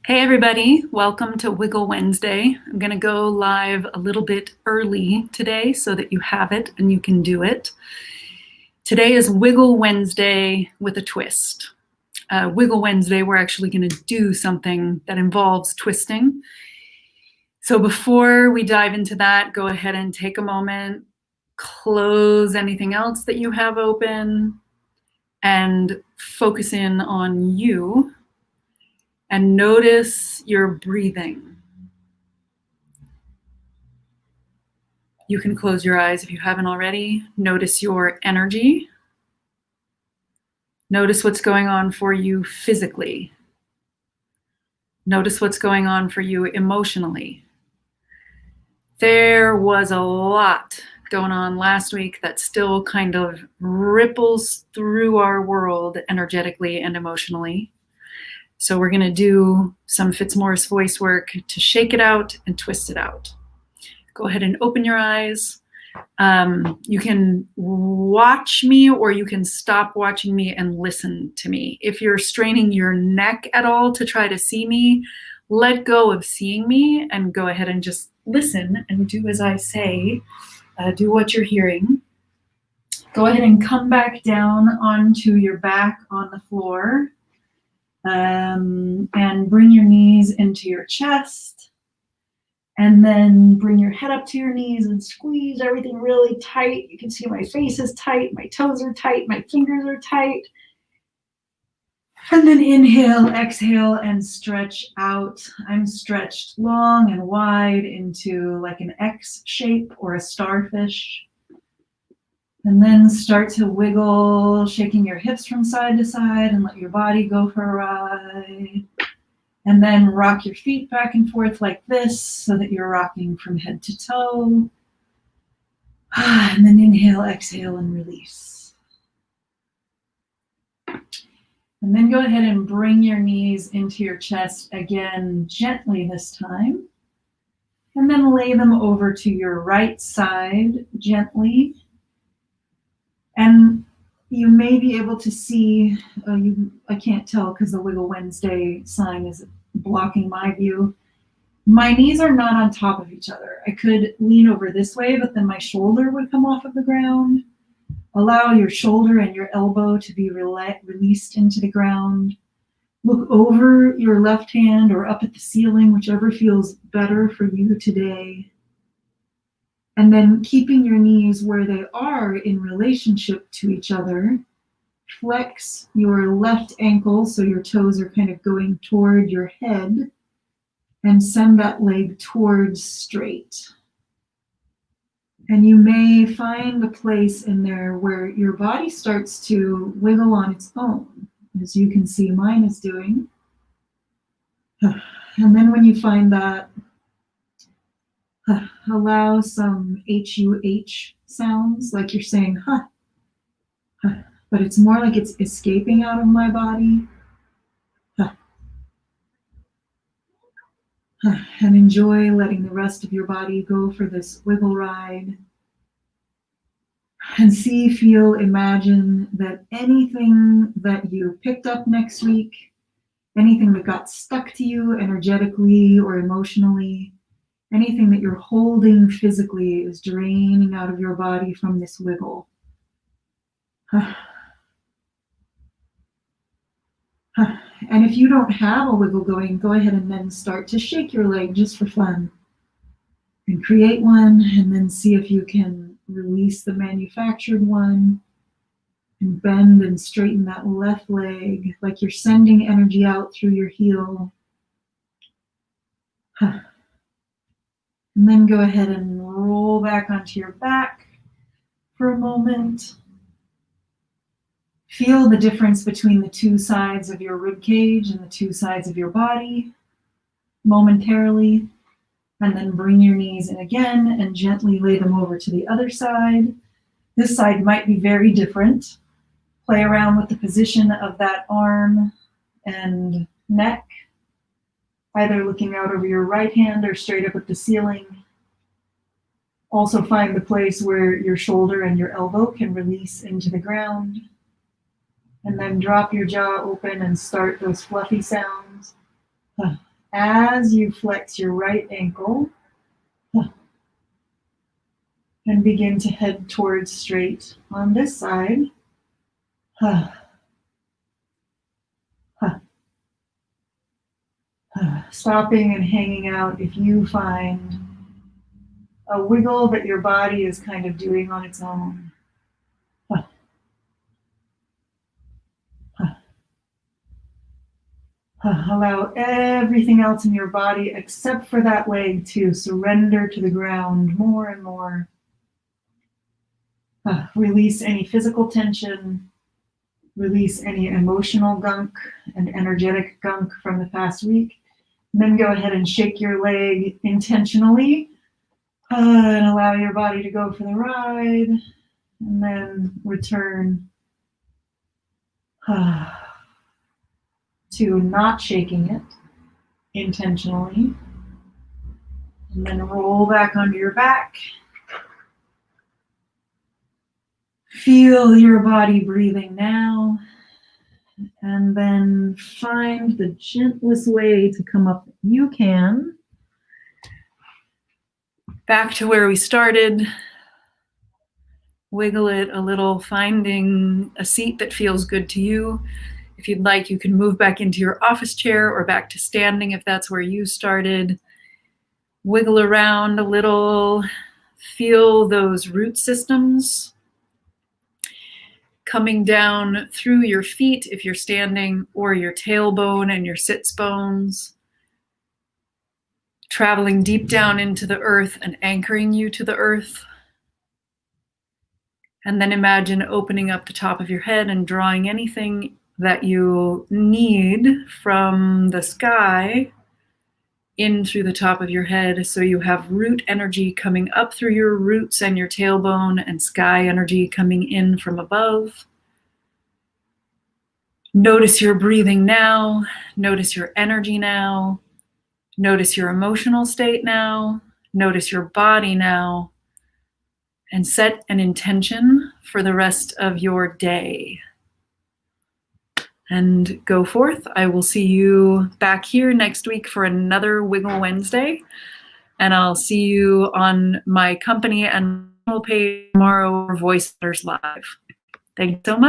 Hey everybody, welcome to Wiggle Wednesday. I'm going to go live a little bit early today so that you have it and you can do it. Today is Wiggle Wednesday with a twist. Wiggle Wednesday, we're actually going to do something that involves twisting. So before we dive into that, go ahead and take a moment, close anything else that you have open, and focus in on you. And notice your breathing. You can close your eyes if you haven't already. Notice your energy. Notice what's going on for you physically. Notice what's going on for you emotionally. There was a lot going on last week that still kind of ripples through our world energetically and emotionally. So we're going to do some Fitzmaurice voice work to shake it out and twist it out. Go ahead and open your eyes. You can watch me or you can stop watching me and listen to me. If you're straining your neck at all to try to see me, let go of seeing me and go ahead and just listen and do as I say. Do what you're hearing. Go ahead and come back down onto your back on the floor. And bring your knees into your chest, and then bring your head up to your knees and squeeze everything really tight. You can see my face is tight, my toes are tight, my fingers are tight. And then inhale, exhale, and stretch out. I'm stretched long and wide into like an X shape or a starfish. And then start to wiggle, shaking your hips from side to side and let your body go for a ride. And then rock your feet back and forth like this so that you're rocking from head to toe. And then inhale, exhale, and release. And then go ahead and bring your knees into your chest again, gently this time. And then lay them over to your right side gently. And you may be able to see, I can't tell because the Wiggle Wednesday sign is blocking my view. My knees are not on top of each other. I could lean over this way, but then my shoulder would come off of the ground. Allow your shoulder and your elbow to be released into the ground. Look over your left hand or up at the ceiling, whichever feels better for you today. And then keeping your knees where they are in relationship to each other, flex your left ankle so your toes are kind of going toward your head, and send that leg towards straight. And you may find a place in there where your body starts to wiggle on its own, as you can see mine is doing. And then when you find that, allow some H-U-H sounds, like you're saying, huh, but it's more like it's escaping out of my body. And enjoy letting the rest of your body go for this wiggle ride. And see, feel, imagine that anything that you picked up next week, anything that got stuck to you energetically or emotionally, anything that you're holding physically is draining out of your body from this wiggle. And if you don't have a wiggle going, go ahead and then start to shake your leg just for fun. And create one, and then see if you can release the manufactured one. And bend and straighten that left leg like you're sending energy out through your heel. And then go ahead and roll back onto your back for a moment. Feel the difference between the two sides of your rib cage and the two sides of your body momentarily. And then bring your knees in again and gently lay them over to the other side. This side might be very different. Play around with the position of that arm and neck, either looking out over your right hand or straight up at the ceiling. Also find the place where your shoulder and your elbow can release into the ground. And then drop your jaw open and start those fluffy sounds. as you flex your right ankle and begin to head towards straight on this side. Stopping and hanging out if you find a wiggle that your body is kind of doing on its own. Allow everything else in your body except for that leg to surrender to the ground more and more. Release any physical tension, release any emotional gunk and energetic gunk from the past week. And then go ahead and shake your leg intentionally and allow your body to go for the ride. And then return to not shaking it intentionally. And then roll back onto your back. Feel your body breathing now. And then find the gentlest way to come up you can. Back to where we started. Wiggle it a little, finding a seat that feels good to you. If you'd like, you can move back into your office chair or back to standing if that's where you started. Wiggle around a little. Feel those root systems coming down through your feet if you're standing, or your tailbone and your sits bones. Traveling deep down into the earth and anchoring you to the earth. And then imagine opening up the top of your head and drawing anything that you need from the sky in through the top of your head. So you have root energy coming up through your roots and your tailbone, and sky energy coming in from above. Notice your breathing now. Notice your energy now. Notice your emotional state now. Notice your body now. And set an intention for the rest of your day. And go forth. I will see you back here next week for another Wiggle Wednesday. And I'll see you on my company and page tomorrow, Voice Letters Live. Thanks so much.